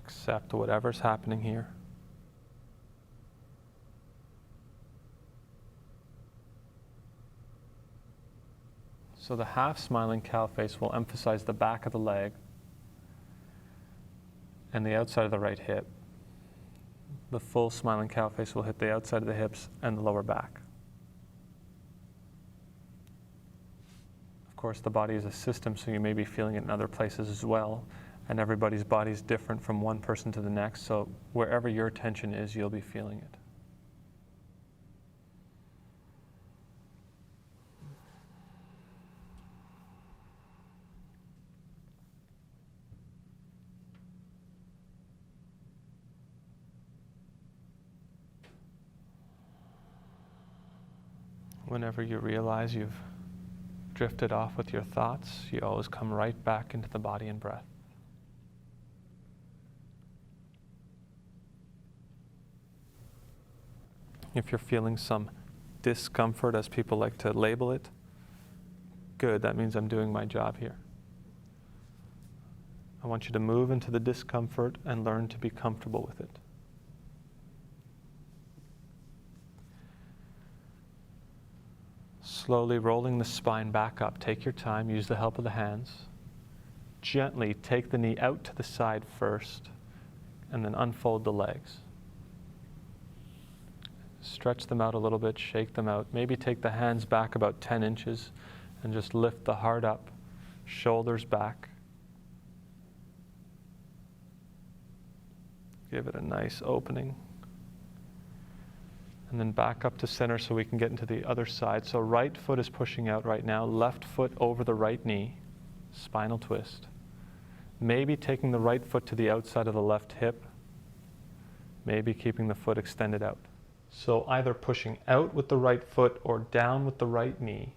Accept whatever's happening here. So the half smiling cow face will emphasize the back of the leg and the outside of the right hip. The full smiling cow face will hit the outside of the hips and the lower back. Of course, the body is a system, so you may be feeling it in other places as well. And everybody's body is different from one person to the next, so wherever your attention is, you'll be feeling it. Whenever you realize you've drifted off with your thoughts, you always come right back into the body and breath. If you're feeling some discomfort, as people like to label it, good, that means I'm doing my job here. I want you to move into the discomfort and learn to be comfortable with it. Slowly rolling the spine back up. Take your time, use the help of the hands. Gently take the knee out to the side first. and then unfold the legs. Stretch them out a little bit, shake them out. Maybe take the hands back about 10 inches and just lift the heart up, shoulders back. Give it a nice opening. And then back up to center so we can get into the other side. So right foot is pushing out right now, left foot over the right knee, spinal twist. Maybe taking the right foot to the outside of the left hip, maybe keeping the foot extended out. So either pushing out with the right foot or down with the right knee.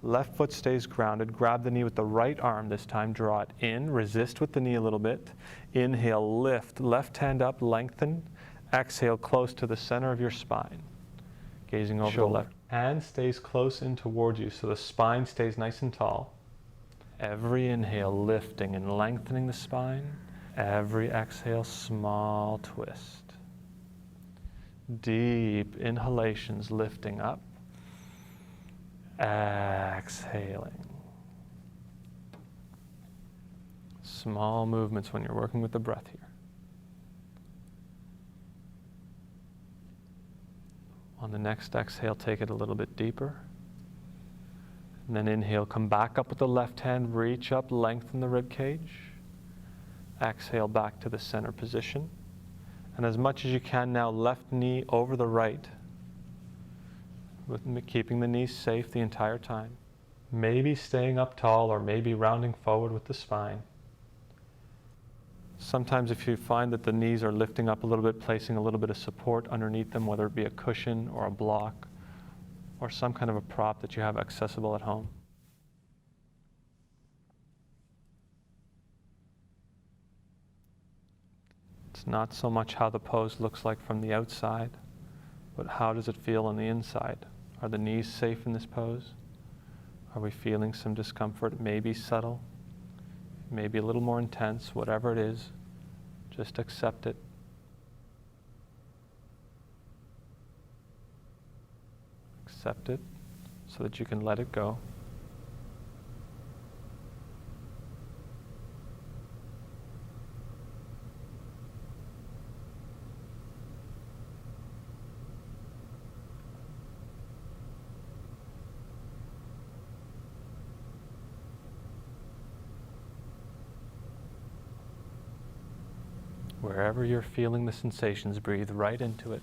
Left foot stays grounded, grab the knee with the right arm this time, draw it in, resist with the knee a little bit. Inhale, lift, left hand up, lengthen. Exhale, close to the center of your spine. Gazing over the left. Hand stays close in towards you so the spine stays nice and tall. Every inhale, lifting and lengthening the spine. Every exhale, small twist. Deep inhalations, lifting up. Exhaling. Small movements when you're working with the breath here. On the next exhale, take it a little bit deeper. And then inhale, come back up with the left hand, reach up, lengthen the rib cage. Exhale back to the center position. And as much as you can now, left knee over the right, with keeping the knees safe the entire time. Maybe staying up tall or maybe rounding forward with the spine. Sometimes if you find that the knees are lifting up a little bit, placing a little bit of support underneath them, whether it be a cushion or a block or some kind of a prop that you have accessible at home. It's not so much how the pose looks like from the outside, but how does it feel on the inside? Are the knees safe in this pose? Are we feeling some discomfort? Maybe subtle, maybe a little more intense, whatever it is, just accept it. Accept it so that you can let it go. Wherever you're feeling the sensations, breathe right into it.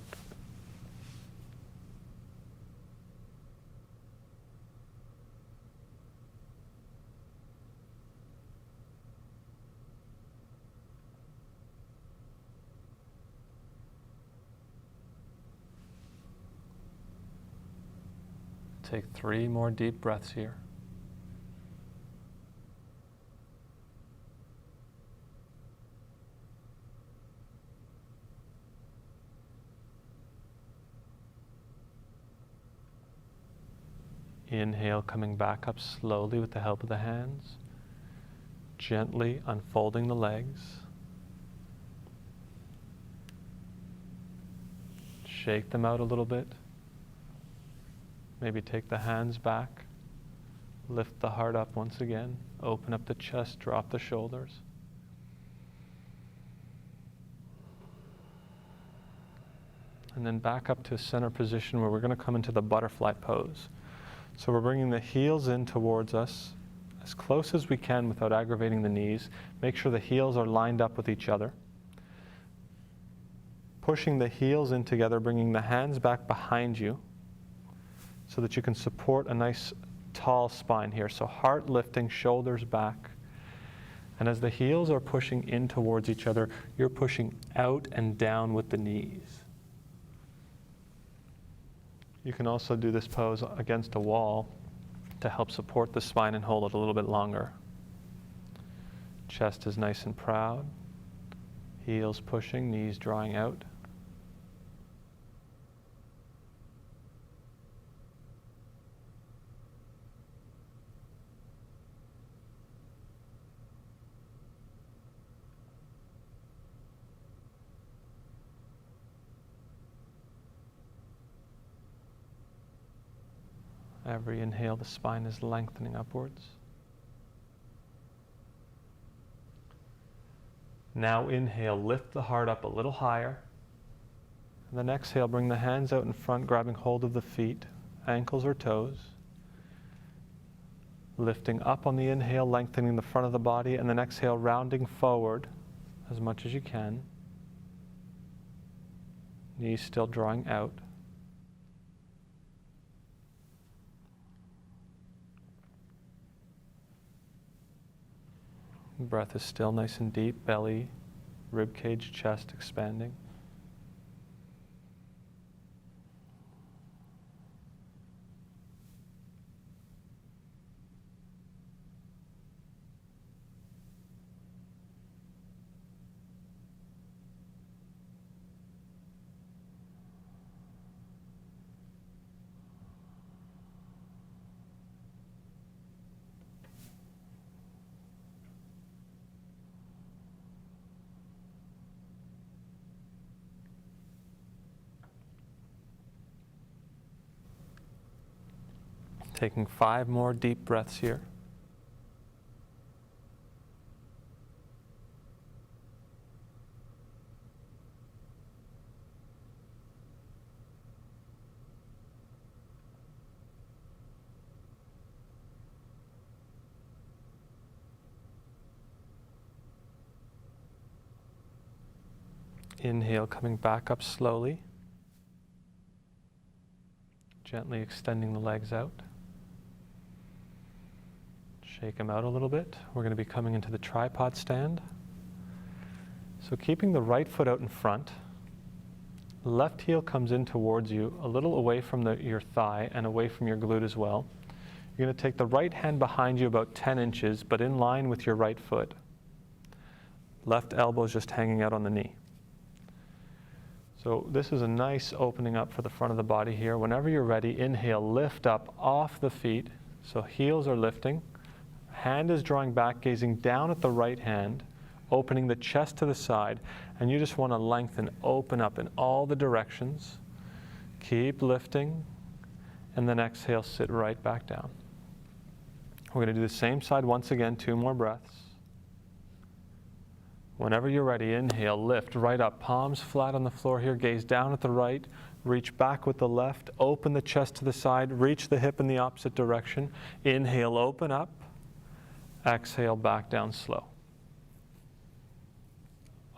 Take 3 more deep breaths here. Inhale, coming back up slowly with the help of the hands. Gently unfolding the legs. Shake them out a little bit. Maybe take the hands back. Lift the heart up once again. Open up the chest, drop the shoulders. And then back up to center position where we're going to come into the butterfly pose. So we're bringing the heels in towards us as close as we can without aggravating the knees. Make sure the heels are lined up with each other. Pushing the heels in together, bringing the hands back behind you so that you can support a nice tall spine here. So heart lifting, shoulders back. And as the heels are pushing in towards each other, you're pushing out and down with the knees. You can also do this pose against a wall to help support the spine and hold it a little bit longer. Chest is nice and proud. Heels pushing, knees drawing out. Every inhale, the spine is lengthening upwards. Now inhale, lift the heart up a little higher. And then exhale, bring the hands out in front, grabbing hold of the feet, ankles or toes. Lifting up on the inhale, lengthening the front of the body, and then exhale, rounding forward as much as you can. Knees still drawing out. Breath is still nice and deep, belly, rib cage, chest expanding. Taking 5 more deep breaths here. Inhale, coming back up slowly. Gently extending the legs out. Shake them out a little bit. We're going to be coming into the tripod stand. So keeping the right foot out in front, left heel comes in towards you, a little away from your thigh and away from your glute as well. You're going to take the right hand behind you about 10 inches, but in line with your right foot. Left elbow is just hanging out on the knee. So this is a nice opening up for the front of the body here. Whenever you're ready, inhale, lift up off the feet. So heels are lifting. Hand is drawing back, gazing down at the right hand, opening the chest to the side, and you just want to lengthen, open up in all the directions. Keep lifting, and then exhale, sit right back down. We're going to do the same side once again, 2 more breaths. Whenever you're ready, inhale, lift right up, palms flat on the floor here, gaze down at the right, reach back with the left, open the chest to the side, reach the hip in the opposite direction. Inhale, open up. Exhale, back down slow.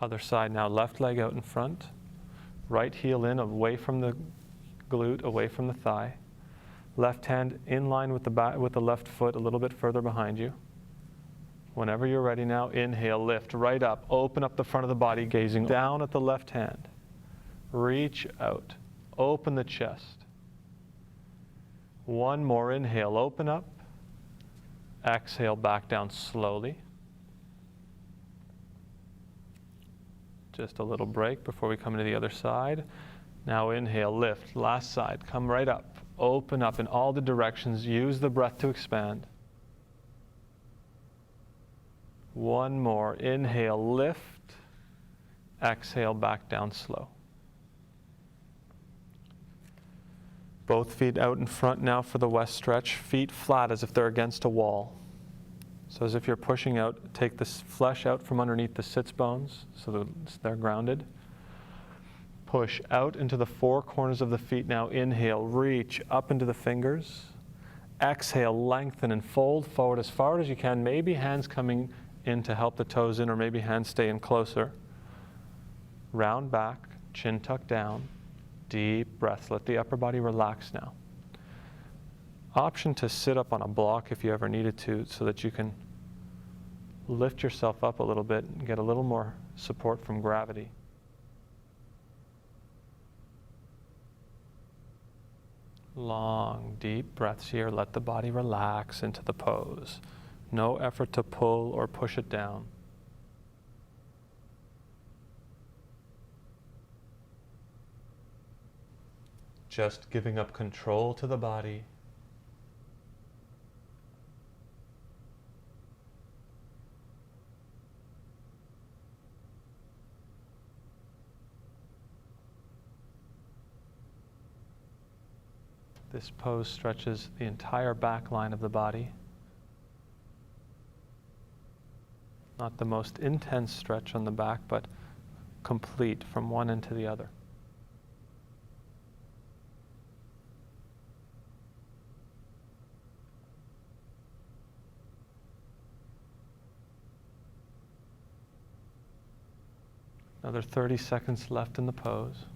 Other side now, left leg out in front. Right heel in, away from the glute, away from the thigh. Left hand in line with the left foot, a little bit further behind you. Whenever you're ready now, inhale, lift right up. Open up the front of the body, gazing down at the left hand. Reach out. Open the chest. 1 more, inhale, open up. Exhale, back down slowly. Just a little break before we come into the other side. Now inhale, lift, last side, come right up. Open up in all the directions, use the breath to expand. 1 more, inhale, lift. Exhale, back down slow. Both feet out in front now for the west stretch. Feet flat as if they're against a wall. So as if you're pushing out, take the flesh out from underneath the sits bones so that they're grounded. Push out into the 4 corners of the feet now. Inhale, reach up into the fingers. Exhale, lengthen and fold forward as far as you can. Maybe hands coming in to help the toes in, or maybe hands stay in closer. Round back, chin tucked down. Deep breaths. Let the upper body relax now. Option to sit up on a block if you ever needed to, so that you can lift yourself up a little bit and get a little more support from gravity. Long, deep breaths here. Let the body relax into the pose. No effort to pull or push it down. Just giving up control to the body. This pose stretches the entire back line of the body. Not the most intense stretch on the back, but complete from one end to the other. Another 30 seconds left in the pose.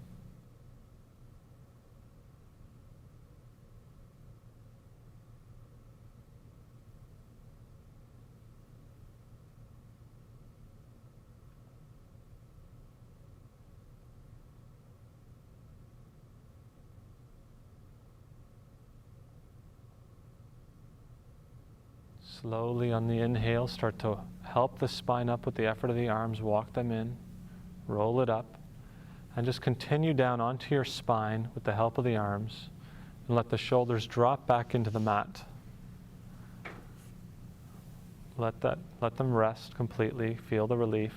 Slowly on the inhale, start to help the spine up with the effort of the arms, walk them in, roll it up, and just continue down onto your spine with the help of the arms, and let the shoulders drop back into the mat. Let them rest completely, feel the relief.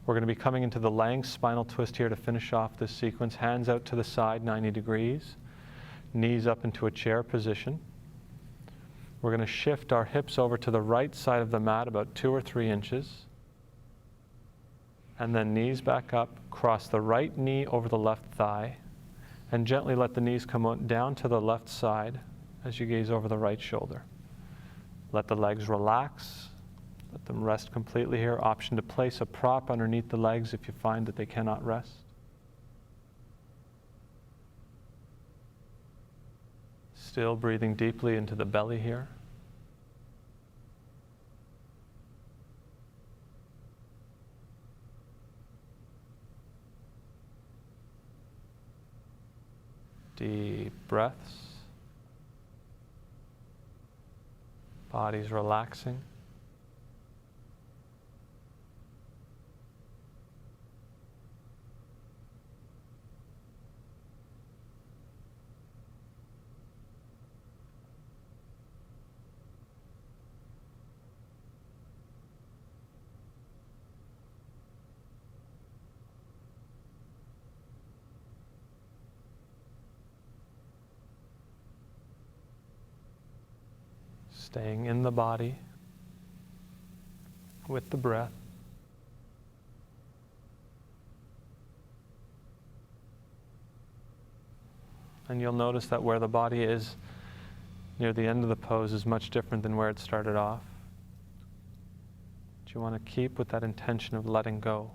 We're going to be coming into the Lang spinal twist here to finish off this sequence. Hands out to the side, 90 degrees, knees up into a chair position. We're going to shift our hips over to the right side of the mat about 2 or 3 inches. And then knees back up, cross the right knee over the left thigh, and gently let the knees come down to the left side as you gaze over the right shoulder. Let the legs relax, let them rest completely here. Option to place a prop underneath the legs if you find that they cannot rest. Still breathing deeply into the belly here. Deep breaths. Body's relaxing. Staying in the body with the breath. And you'll notice that where the body is near the end of the pose is much different than where it started off. But you want to keep with that intention of letting go.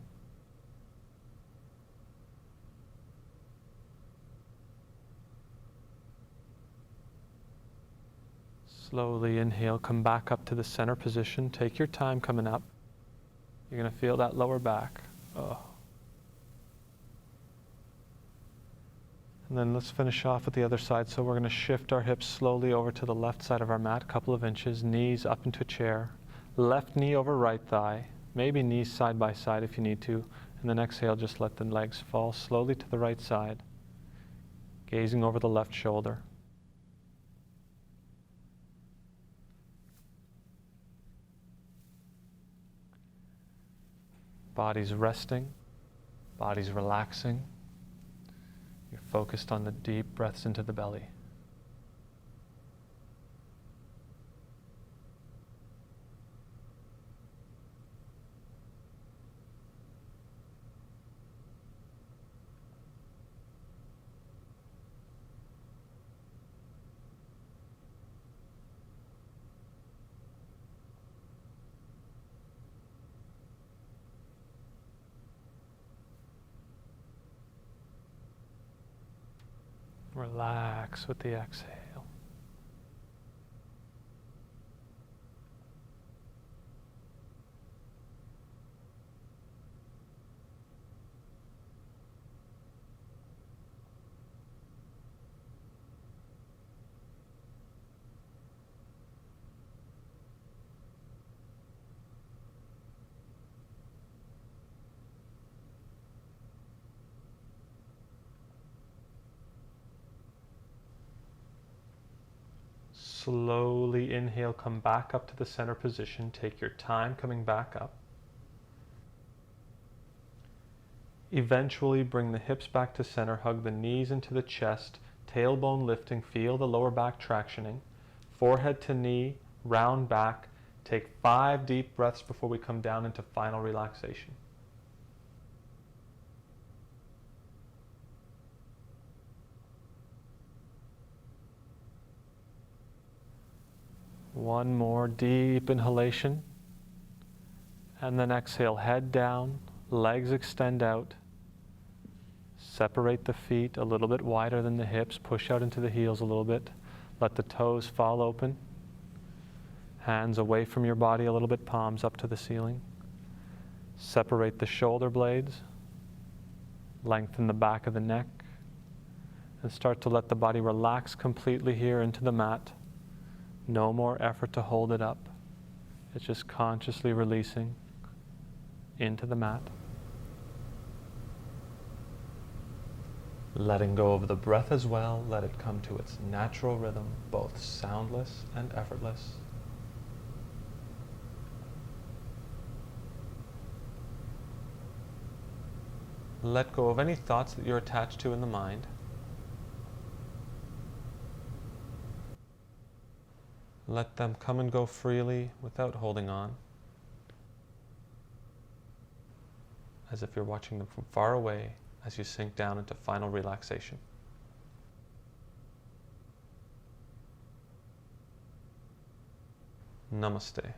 Slowly inhale, come back up to the center position. Take your time coming up. You're going to feel that lower back. Oh. And then let's finish off with the other side. So we're going to shift our hips slowly over to the left side of our mat, a couple of inches, knees up into a chair. Left knee over right thigh, maybe knees side by side if you need to. And then exhale, just let the legs fall slowly to the right side, gazing over the left shoulder. Body's resting, body's relaxing. You're focused on the deep breaths into the belly. Relax with the exhale. Slowly inhale, come back up to the center position. Take your time coming back up. Eventually bring the hips back to center, hug the knees into the chest, tailbone lifting, feel the lower back tractioning. Forehead to knee, round back, Take 5 deep breaths before we come down into final relaxation. One more deep inhalation, and then exhale, head down, legs extend out. Separate the feet a little bit wider than the hips, push out into the heels a little bit. Let the toes fall open. Hands away from your body a little bit, palms up to the ceiling. Separate the shoulder blades. Lengthen the back of the neck. And start to let the body relax completely here into the mat. No more effort to hold it up. It's just consciously releasing into the mat. Letting go of the breath as well. Let it come to its natural rhythm, both soundless and effortless. Let go of any thoughts that you're attached to in the mind. Let them come and go freely without holding on, as if you're watching them from far away as you sink down into final relaxation. Namaste.